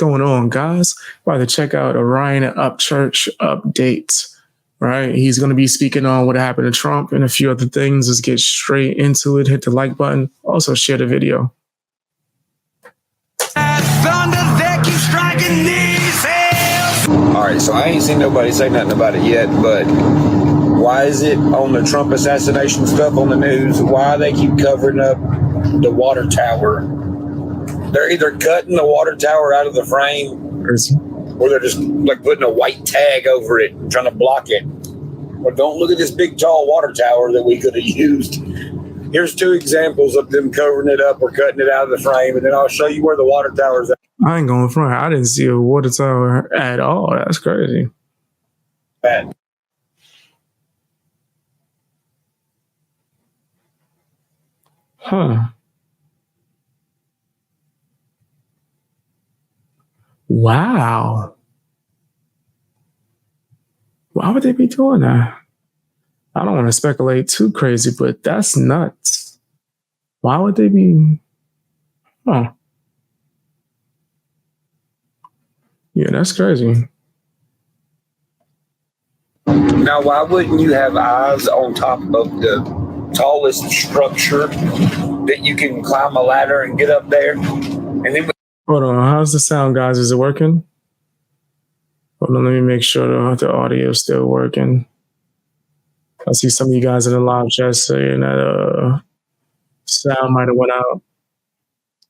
going on, guys? About to check out Orion at Upchurch updates. Right, he's going to be speaking on what happened to Trump and a few other things. Let's get straight into it. Hit the like button. Also, share the video. All right, so I ain't seen nobody say nothing about it yet, but why is it on the Trump assassination stuff on the news? Why they keep covering up the water tower? They're either cutting the water tower out of the frame, or they're just like putting a white tag over it and trying to block it. But don't look at this big tall water tower that we could have used. Here's two examples of them covering it up or cutting it out of the frame, and then I'll show you where the water tower's at. I ain't going front. I didn't see a water tower at all. That's crazy. Bad. Huh. Wow. Why would they be doing that? I don't want to speculate too crazy, but that's nuts. Why would they be? Huh. Yeah, that's crazy. Now, why wouldn't you have eyes on top of the tallest structure that you can climb a ladder and get up there? And then Hold on, how's the sound, guys? Is it working? Hold on, let me make sure the audio is still working. I see some of you guys in the live chat saying that sound might have went out.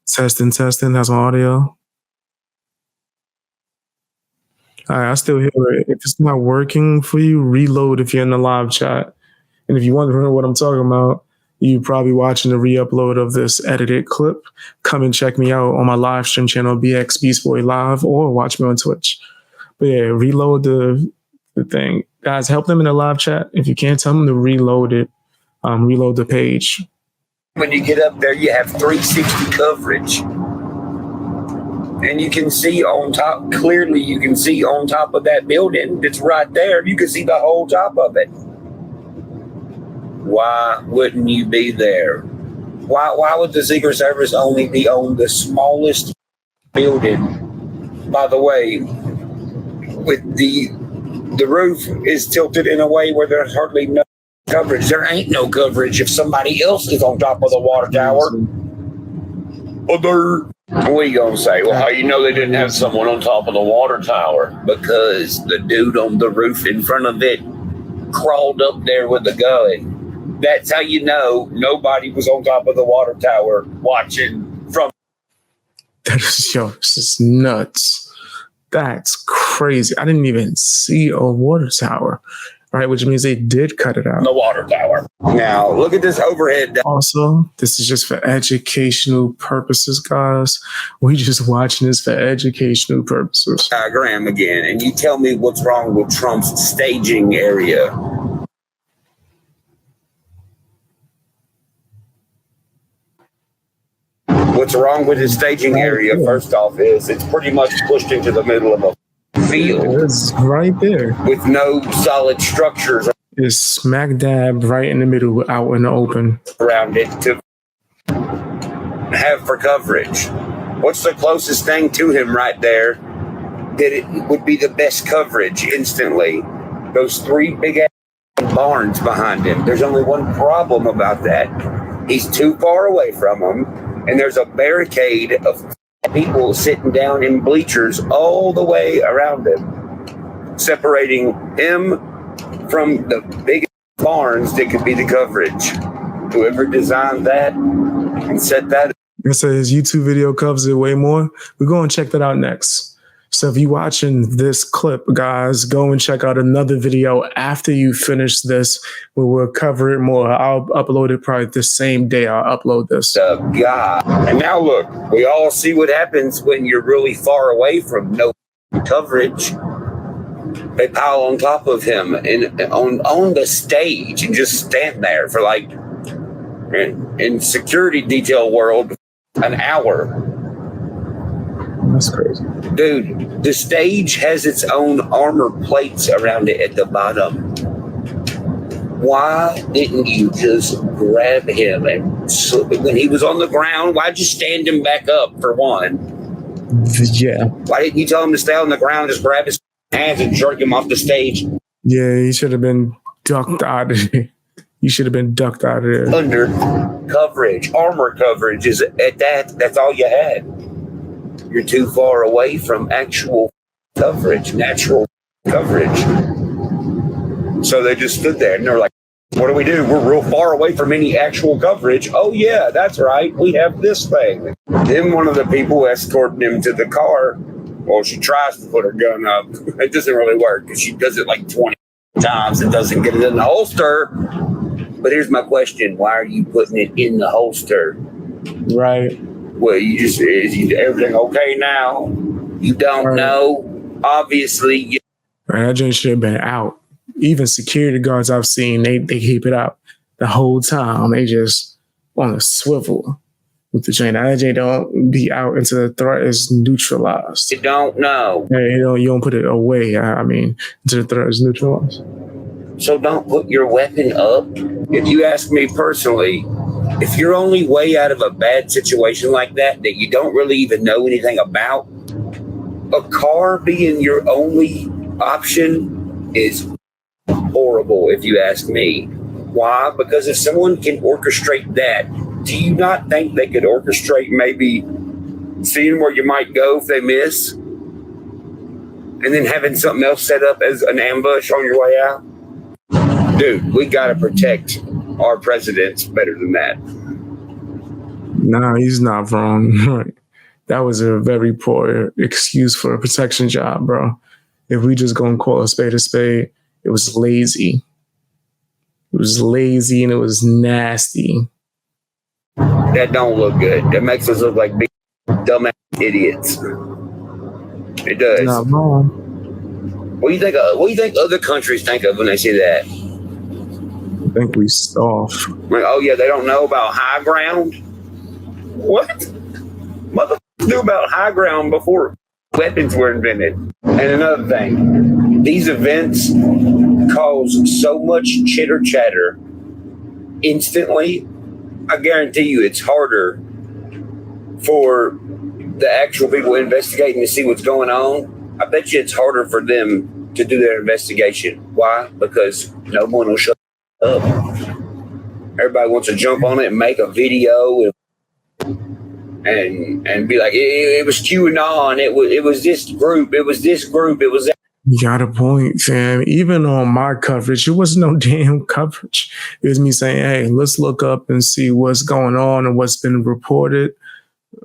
Testing. How's my audio? All right, I still hear it. If it's not working for you, reload if you're in the live chat. And if you want to know what I'm talking about, you're probably watching the re-upload of this edited clip. Come and check me out on my live stream channel, BX Beast Boy Live, or watch me on Twitch. But yeah, reload the thing. Guys, help them in the live chat. If you can't, tell them to reload it. Reload the page. when you get up there, you have 360 coverage. And you can see on top, clearly you can see on top of that building that's right there, you can see the whole top of it. Why wouldn't you be there? Why would the Secret Service only be on the smallest building? By the way, with the roof is tilted in a way where there's hardly no coverage. There ain't no coverage if somebody else is on top of the water tower. What are you gonna say? Well, how you know they didn't have someone on top of the water tower? Because the dude on the roof in front of it crawled up there with a gun. That's how you know nobody was on top of the water tower watching from. This is nuts. That's crazy. I didn't even see a water tower, right? Which means they did cut it out. The water tower. Now, look at this overhead. Also, this is just for educational purposes, guys. We just watching this for educational purposes. Diagram again, and you tell me what's wrong with Trump's staging area. What's wrong with his staging area, first off, is it's pretty much pushed into the middle of a field. It's right there. With no solid structures. It's smack dab right in the middle, out in the open. Around it to have for coverage. What's the closest thing to him right there that it would be the best coverage instantly? Those three big ass barns behind him. There's only one problem about that. He's too far away from them. And there's a barricade of people sitting down in bleachers all the way around him, separating him from the big barns that could be the coverage. Whoever designed that and set that up. It says his YouTube video covers it way more. We're going to check that out next. So if you're watching this clip, guys, go and check out another video after you finish this, where we'll cover it more. I'll upload it probably the same day I'll upload this. God. And now look, we all see what happens when you're really far away from no coverage. They pile on top of him and on the stage and just stand there for like, in security detail world, an hour. That's crazy. Dude, the stage has its own armor plates around it at the bottom. Why didn't you just grab him and when he was on the ground, why'd you stand him back up for one? Yeah. Why didn't you tell him to stay on the ground, just grab his hands and jerk him off the stage? Yeah, he should have been ducked out of there. You should have been ducked out of there. Under coverage, armor coverage is at that. That's all you had. You're too far away from actual coverage, natural coverage. So they just stood there and they're like, what do we do? We're real far away from any actual coverage. Oh, yeah, that's right. We have this thing. Then one of the people escorted him to the car. Well, she tries to put her gun up. It doesn't really work because she does it like 20 times and doesn't get it in the holster. But here's my question. Why are you putting it in the holster? Right. Well, is everything okay now? You don't know. Obviously. That joint should have been out. Even security guards I've seen, they keep it out the whole time. They just on a swivel with the joint. That joint don't be out until the threat is neutralized. You don't know. You don't put it away. I mean, until the threat is neutralized. So don't put your weapon up. If you ask me personally, if you're only way out of a bad situation like that you don't really even know anything about, a car being your only option is horrible, if you ask me. Why? Because if someone can orchestrate that, do you not think they could orchestrate maybe seeing where you might go if they miss and then having something else set up as an ambush on your way out? Dude, we got to protect our presidents better than that. No, he's not wrong. That was a very poor excuse for a protection job, bro. If we just gonna call a spade, it was lazy. It was lazy and it was nasty. That don't look good. That makes us look like big dumbass idiots. It does. Not wrong. What do you think other countries think of when they see that? I think we soft. Like, oh yeah, they don't know about high ground? What? Motherfuckers knew about high ground before weapons were invented. And another thing, these events cause so much chitter chatter instantly. I guarantee you it's harder for the actual people investigating to see what's going on. I bet you it's harder for them to do their investigation. Why? Because no one will shut up. Everybody wants to jump on it and make a video and be like, it was QAnon, it was this group, it was that. You got a point, fam. Even on my coverage, it wasn't no damn coverage. It was me saying, hey, let's look up and see what's going on and what's been reported.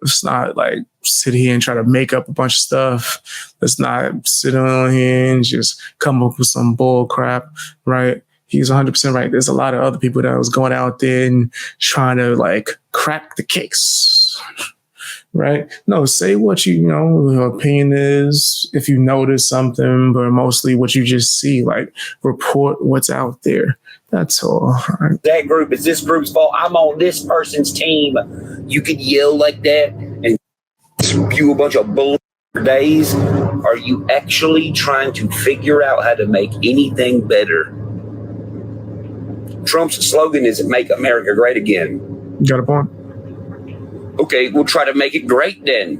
Let's not like sit here and try to make up a bunch of stuff. Let's not sit on here and just come up with some bull crap, right? He's 100% right. There's a lot of other people that was going out there and trying to like crack the case, right? No, say what your opinion is if you notice something, but mostly what you just see, like report what's out there. That's all. Right? That group is this group's fault. I'm on this person's team. You could yell like that and spew a bunch of bull for days. Are you actually trying to figure out how to make anything better? Trump's slogan is "Make America Great Again." You got a point. Okay, we'll try to make it great then.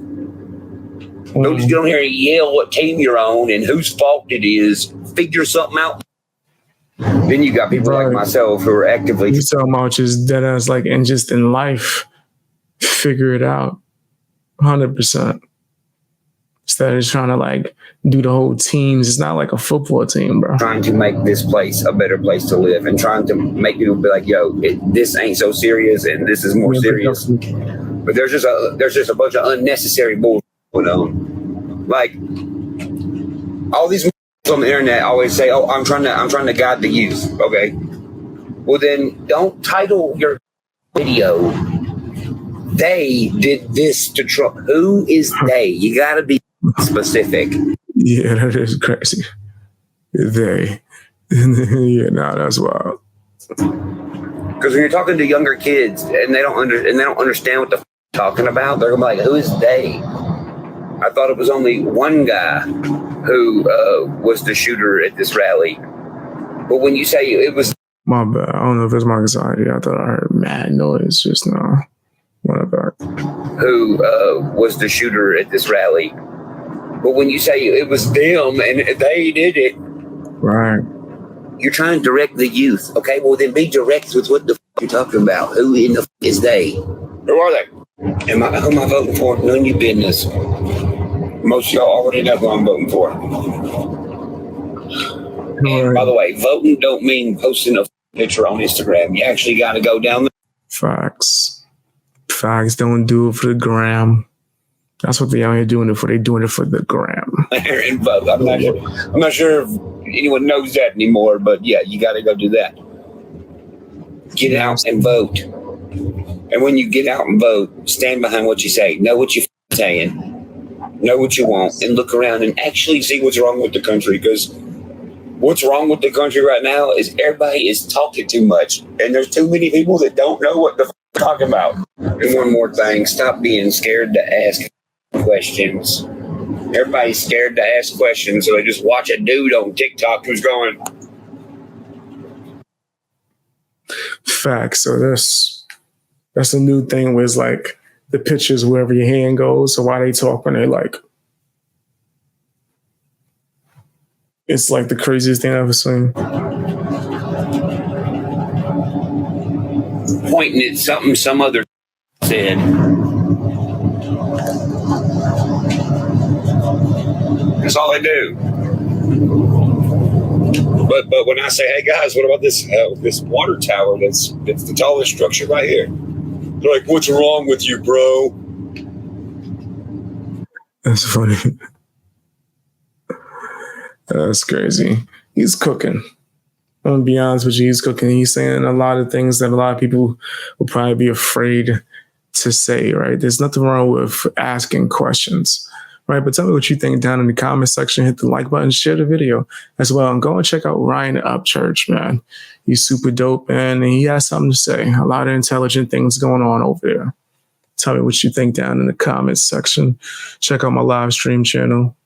Don't just get on here and yell what team you're on and whose fault it is. Figure something out. Then you got people like myself who are actively. You talking about just dead ass like and just in life, figure it out, 100%. Instead of trying to like do the whole teams, it's not like a football team, bro. Trying to make this place a better place to live and trying to make people be like, yo, this ain't so serious and this is more serious. But there's just a bunch of unnecessary bullshit going on. Like all these on the internet always say, oh, I'm trying to guide the youth. Okay. Well then don't title your video they did this to Trump. Who is they? You gotta be specific. Yeah, that is crazy. They. Yeah, that's wild. Because when you're talking to younger kids and they don't understand what the talking about, they're gonna be like, "Who is they?" I thought it was only one guy who was the shooter at this rally. But when you say it was, my bad. I don't know if it's my anxiety. I thought I heard mad noise just now. What about? Who was the shooter at this rally. But when you say it was them and they did it, right? You're trying to direct the youth. Okay, well then be direct with what the you're talking about. Who in the is they? Who are they? Who am I voting for? None of your business. Most of y'all already know who I'm voting for. And by the way, voting don't mean posting a picture on Instagram. You actually got to go down there. Facts don't do it for the gram. That's what they out here doing it for. They doing it for the gram. And vote. I'm not sure if anyone knows that anymore, but yeah, you got to go do that. Get out and vote. And when you get out and vote, stand behind what you say. Know what you're saying. Know what you want, and look around and actually see what's wrong with the country. Because what's wrong with the country right now is everybody is talking too much, and there's too many people that don't know what they're talking about. And one more thing, stop being scared to ask questions. Everybody's scared to ask questions, so they just watch a dude on TikTok who's going. Facts. So that's a new thing where it's like the pictures wherever your hand goes. So why they talk when they like, it's like the craziest thing I've ever seen. Pointing at something some other said. That's all they do. But when I say, hey guys, what about this water tower that's the tallest structure right here? They're like, what's wrong with you, bro? That's funny. That's crazy. He's cooking. I'm gonna be honest with you, he's cooking. He's saying a lot of things that a lot of people will probably be afraid to say, right? There's nothing wrong with asking questions, right? But tell me what you think down in the comment section. Hit the like button, share the video as well, and go and check out Ryan Upchurch, man. He's super dope, man, and he has something to say. A lot of intelligent things going on over there. Tell me what you think down in the comments section. Check out my live stream channel.